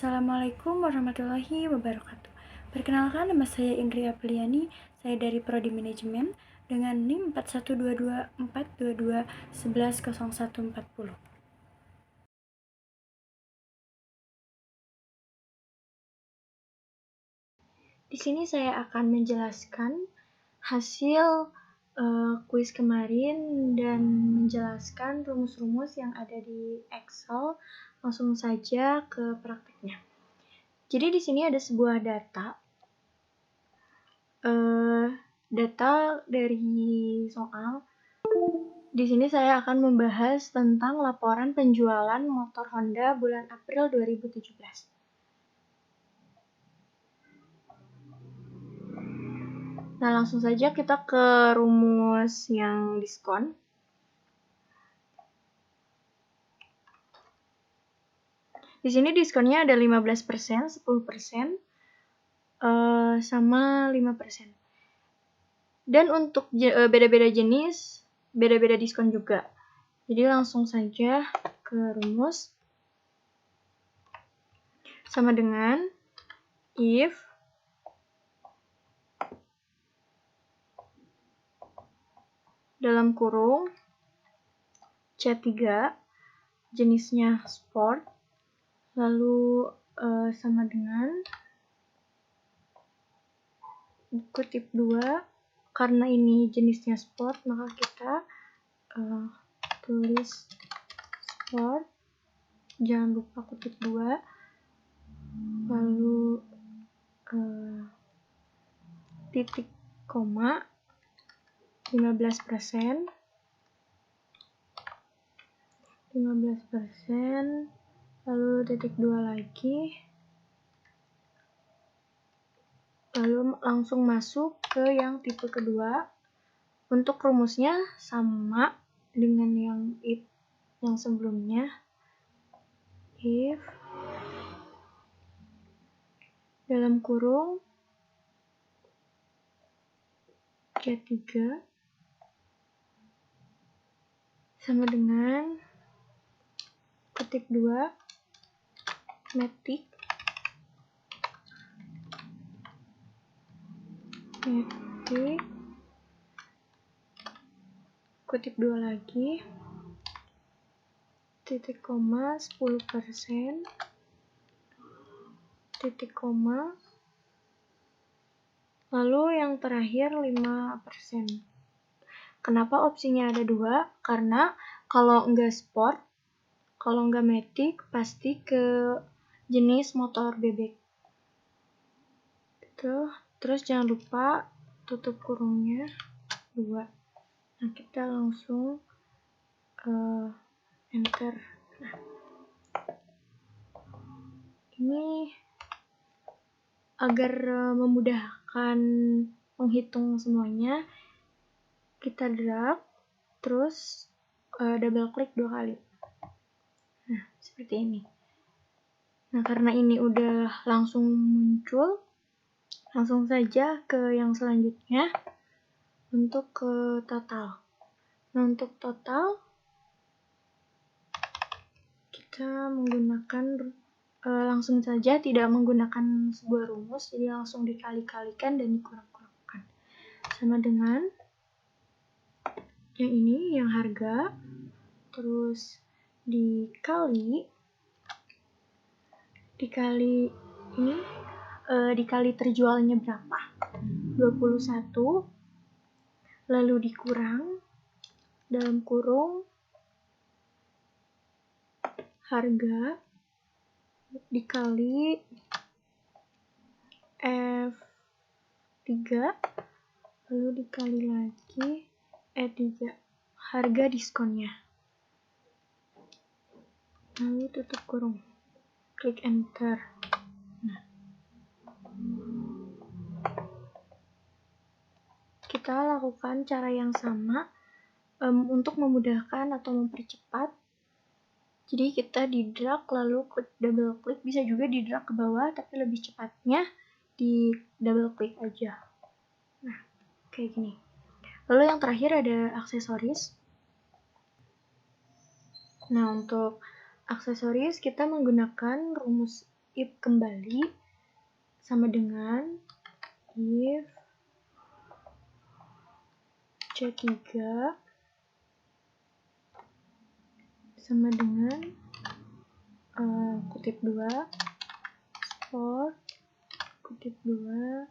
Assalamualaikum warahmatullahi wabarakatuh. Perkenalkan, nama saya Indri Apriliani, saya dari Prodi Manajemen dengan NIM 4122422110140. Di sini saya akan menjelaskan hasil kuis kemarin dan menjelaskan rumus-rumus yang ada di Excel. Langsung saja ke praktiknya. Jadi di sini ada sebuah data dari soal. Di sini saya akan membahas tentang laporan penjualan motor Honda bulan April 2017. Nah, langsung saja kita ke rumus yang diskon. Di sini diskonnya ada 15%, 10%, sama 5%. Dan untuk beda-beda jenis, beda-beda diskon juga. Jadi langsung saja ke rumus. Sama dengan if dalam kurung C3 jenisnya sport, lalu sama dengan kutip 2, karena ini jenisnya sport maka kita tulis sport, jangan lupa kutip 2, lalu titik koma 15%, lalu titik 2 lagi, lalu langsung masuk ke yang tipe kedua. Untuk rumusnya sama dengan yang sebelumnya. If dalam kurung C3 sama dengan kutip 2 metik kutip 2 lagi, titik koma 10%, titik koma, lalu yang terakhir 5%. Kenapa opsinya ada 2? Karena kalau enggak sport, kalau enggak matic, pasti ke jenis motor bebek. Terus jangan lupa tutup kurungnya 2. Nah, kita langsung enter. Nah, ini agar memudahkan menghitung semuanya, kita drag, terus double klik 2 kali. Nah, seperti ini. Nah, karena ini udah langsung muncul, langsung saja ke yang selanjutnya untuk ke total. Nah, untuk total kita menggunakan langsung saja, tidak menggunakan sebuah rumus, jadi langsung dikali-kalikan dan dikurang-kurangkan. Sama dengan yang ini, yang harga, terus dikali ini, dikali terjualnya berapa, 21, lalu dikurang dalam kurung harga dikali F3, lalu dikali lagi E3, harga diskonnya, lalu tutup kurung, klik enter. Nah, kita lakukan cara yang sama untuk memudahkan atau mempercepat. Jadi kita di drag lalu double klik, bisa juga di drag ke bawah, tapi lebih cepatnya di double klik aja. Nah, kayak gini. Lalu yang terakhir ada aksesoris. Nah, untuk aksesoris kita menggunakan rumus if kembali sama dengan if C3 sama dengan kutip 2 sport kutip 2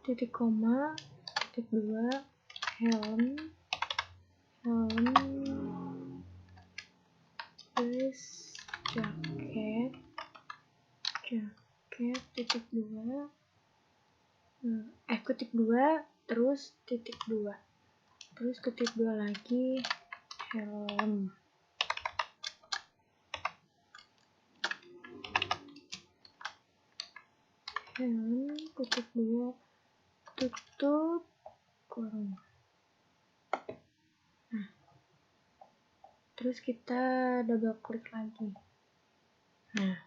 titik koma kutip 2 helm terus jaket titik 2 kutip 2 terus titik 2 terus kutip 2 lagi helm. Kutip 2 tutup kurung. Nah, terus kita double klik lagi. Nah,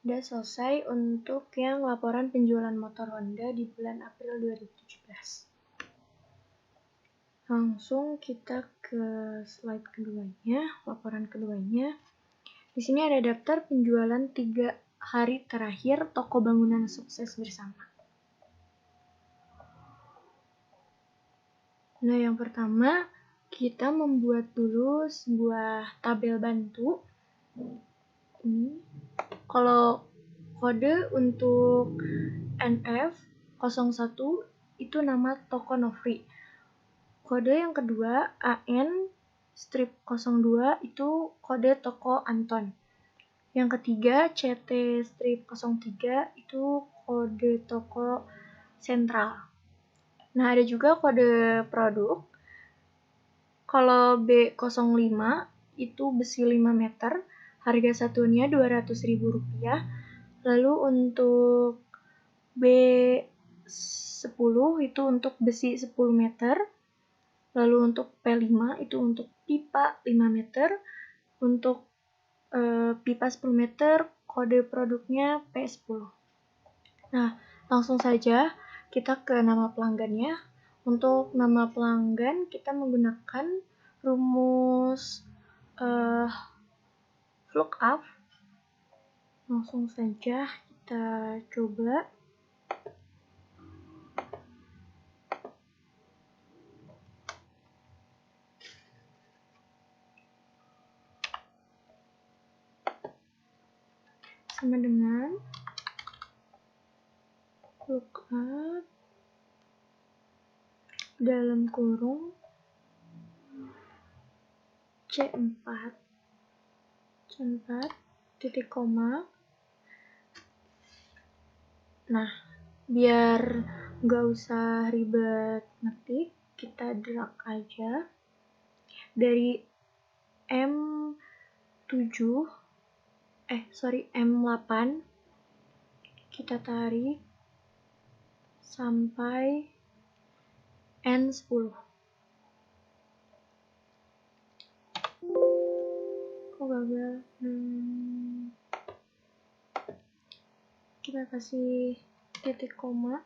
udah selesai untuk yang laporan penjualan motor Honda di bulan April 2017. Langsung kita ke slide keduanya, laporan keduanya. Di sini ada daftar penjualan 3 hari terakhir toko bangunan sukses bersama. Nah, yang pertama kita membuat dulu sebuah tabel bantu. Ini kalau kode untuk NF01 itu nama toko Novri. Kode yang kedua AN-02 itu kode toko Anton. Yang ketiga CT-03 itu kode toko Sentral. Nah, ada juga kode produk. Kalau B05 itu besi 5 meter, harga satunya Rp200.000. Lalu untuk B10 itu untuk besi 10 meter. Lalu untuk P5 itu untuk pipa 5 meter. Untuk pipa 10 meter, kode produknya P10. Nah, langsung saja kita ke nama pelanggannya. Untuk nama pelanggan kita menggunakan rumus lookup. Langsung saja kita coba. Sama dengan lookup dalam kurung C4 titik koma. Nah, biar nggak usah ribet ngetik, kita drag aja dari M8 kita tarik sampai N10. Kok gagal? Kita kasih titik koma.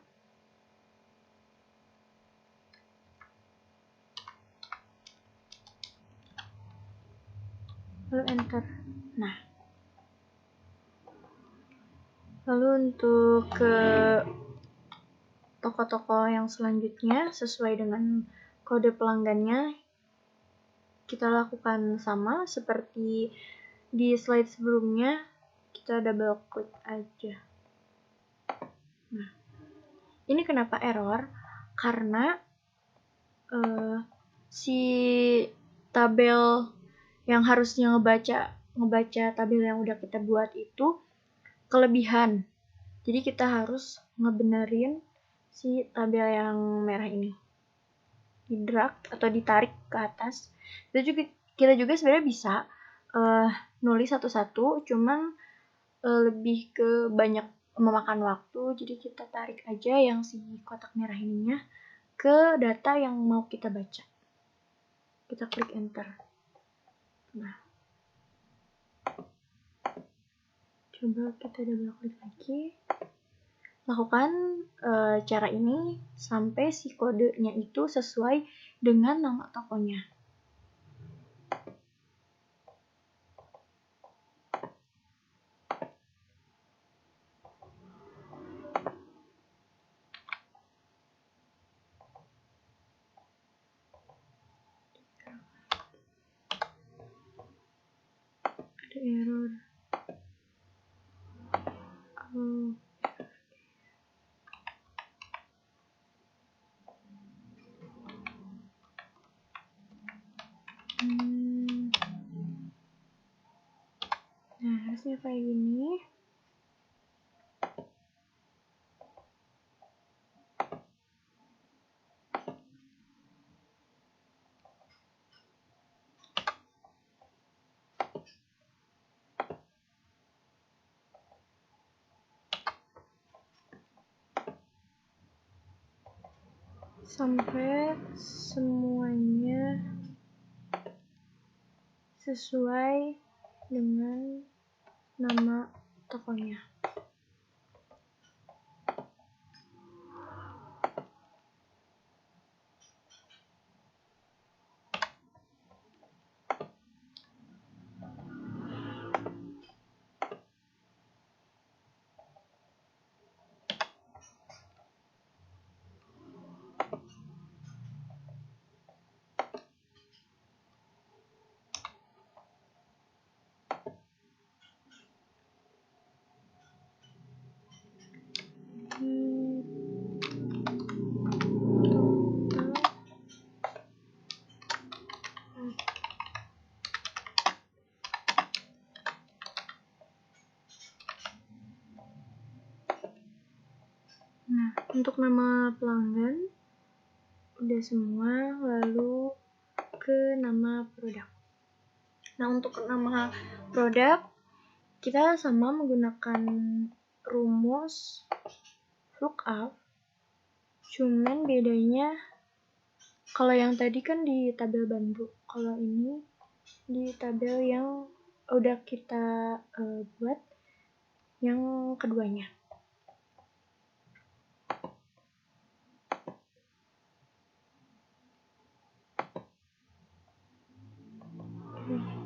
Lalu enter. Nah, lalu untuk ke toko-toko yang selanjutnya sesuai dengan kode pelanggannya kita lakukan sama seperti di slide sebelumnya, kita double klik aja. Nah, ini kenapa error? Karena si tabel yang harusnya ngebaca tabel yang udah kita buat itu kelebihan. Jadi kita harus ngebenerin si tabel yang merah ini. Di drag atau ditarik ke atas. Kita juga sebenarnya bisa nulis satu-satu, cuman lebih ke banyak memakan waktu, jadi kita tarik aja yang si kotak merah ininya ke data yang mau kita baca. Kita klik enter. Nah, coba kita double klik lagi. Lakukan cara ini sampai si kodenya itu sesuai dengan nama tokonya. seterusnya kayak gini. Sampai semuanya sesuai dengan nama tokonya. Nah, untuk nama pelanggan udah semua, lalu ke nama produk. Nah, untuk nama produk kita sama menggunakan rumus lookup, cuman bedanya kalau yang tadi kan di tabel bantu, kalau ini di tabel yang udah kita buat yang keduanya.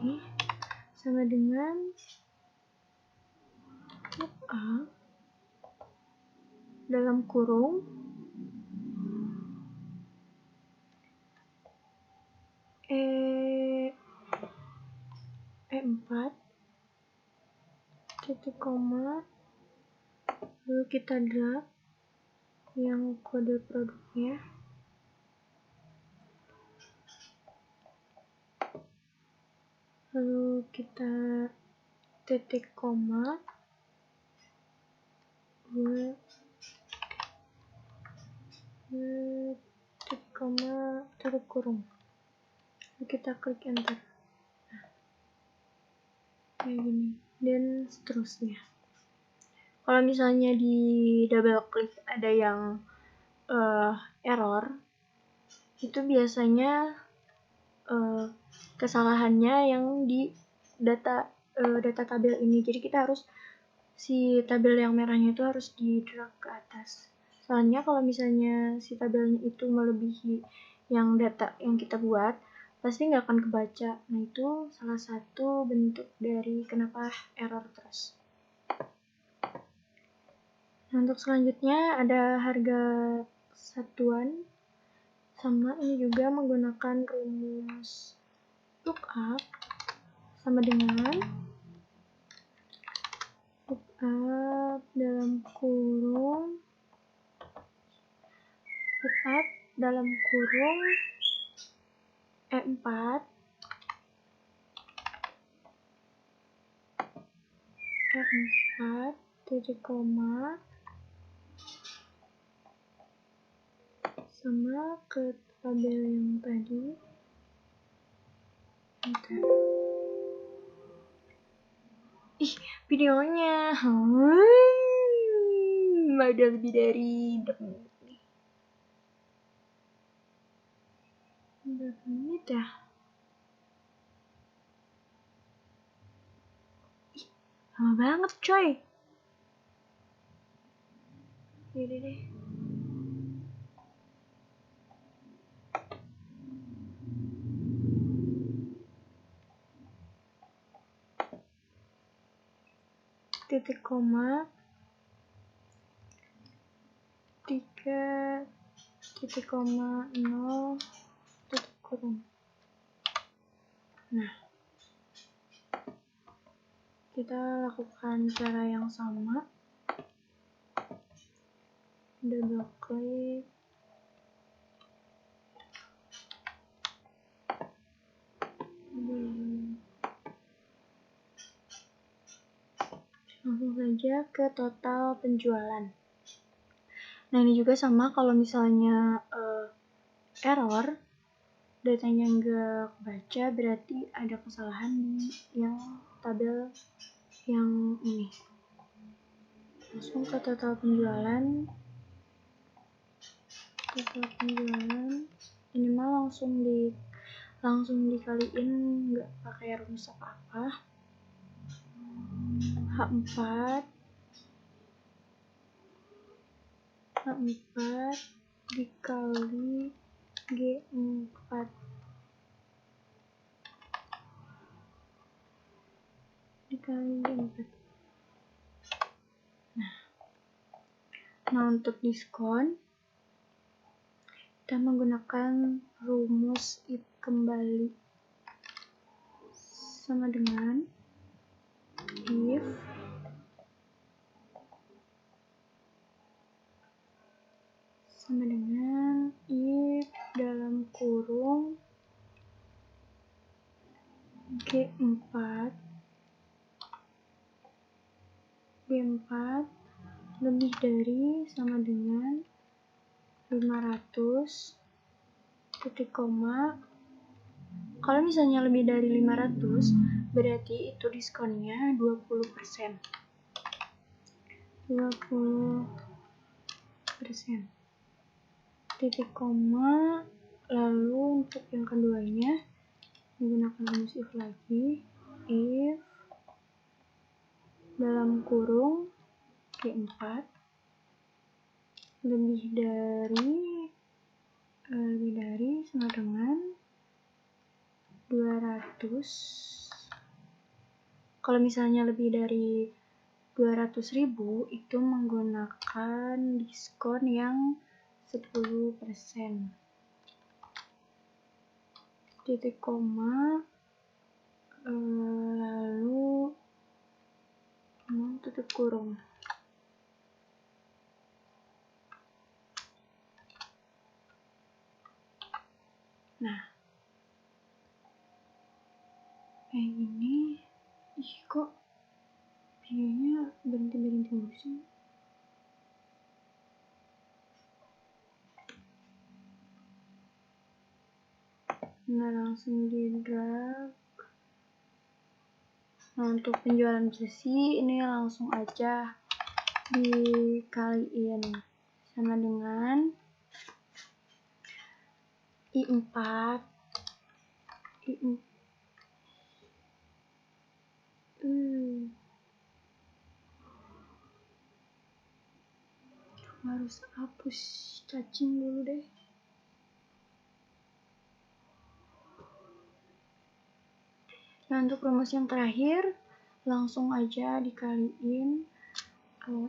Ini sama dengan lookup dalam kurung E4 titik koma, lalu kita drag yang kode produknya, lalu kita titik koma, titik koma, tutup kurung, lalu kita klik enter. Nah, kayak gini dan seterusnya. Kalau misalnya di double klik ada yang error, itu biasanya kesalahannya yang di data tabel ini. Jadi kita harus si tabel yang merahnya itu harus di drag ke atas. Soalnya kalau misalnya si tabelnya itu melebihi yang data yang kita buat, pasti nggak akan kebaca. Nah, itu salah satu bentuk dari kenapa error terus. Nah, untuk selanjutnya ada harga satuan, sama ini juga menggunakan rumus lookup sama dengan lookup dalam kurung E4 titik koma sama ke tabel yang tadi, enter. Ih, videonya ada lebih dari berapa menit ya? Ih, lama banget coy. Yaudah deh. Titik koma 3 titik koma 0 tutup kurung. Nah, kita lakukan cara yang sama, double klik, Langsung saja ke total penjualan. Nah, ini juga sama, kalau misalnya error, datanya nggak baca, berarti ada kesalahan di yang tabel yang ini. Langsung ke total penjualan. Ini mah langsung dikaliin, nggak pakai rumus apa-apa. H4 dikali G4 dikali G4. Nah, untuk diskon kita menggunakan rumus if kembali, sama dengan if dalam kurung G4 lebih dari sama dengan 500 titik koma. Kalau misalnya lebih dari 500, berarti itu diskonnya 20%. Titik koma. Lalu untuk yang keduanya menggunakan rumus if lagi, if dalam kurung G4 lebih dari sama dengan 200. Kalau misalnya lebih dari 200.000 itu menggunakan diskon yang 10%. Titik koma, lalu tutup kurung. Nah, kayak gini. Kok videonya berhenti mulu sih? Nah, langsung di drag. Nah, untuk penjualan bersih ini langsung aja dikaliin sama dengan I4 harus hapus cacing dulu deh. Nah, untuk rumus yang terakhir langsung aja dikaliin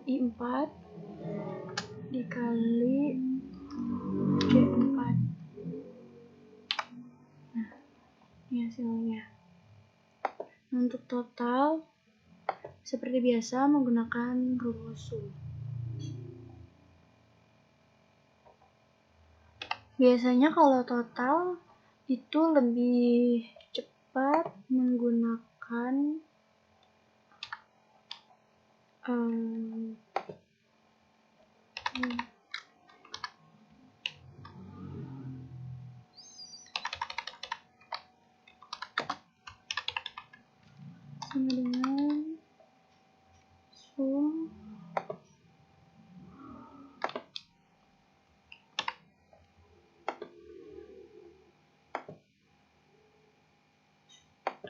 I4 dikali G4. Nah, ini hasilnya. Nah, untuk total seperti biasa menggunakan rumus sum. Biasanya kalau total itu lebih cepat menggunakan sama dengan sum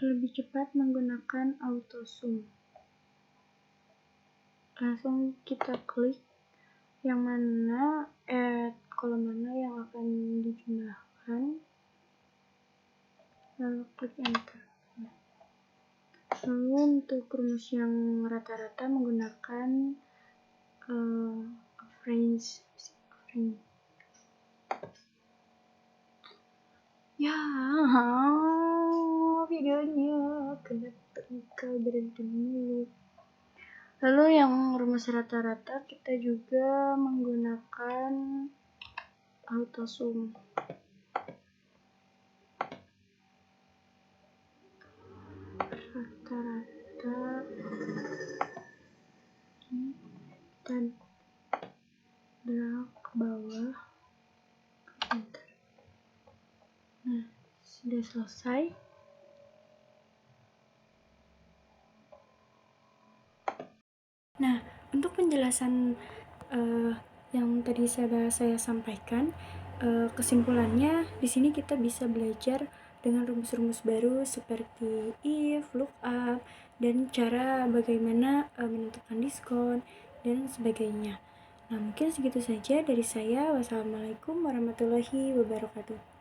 lebih cepat menggunakan auto sum. Langsung kita klik yang mana kolom mana yang akan dijumlahkan, lalu klik enter. Lalu untuk rumus yang rata-rata menggunakan average. Ya, videonya kenapa berhenti dulu. Lalu yang rumus rata-rata kita juga menggunakan auto sum. Rata-rata Nah, sudah selesai. Nah, untuk penjelasan yang tadi saya sampaikan, kesimpulannya di sini kita bisa belajar dengan rumus-rumus baru seperti if, lookup, dan cara bagaimana menentukan diskon dan sebagainya. Nah, mungkin segitu saja dari saya. Wassalamualaikum warahmatullahi wabarakatuh.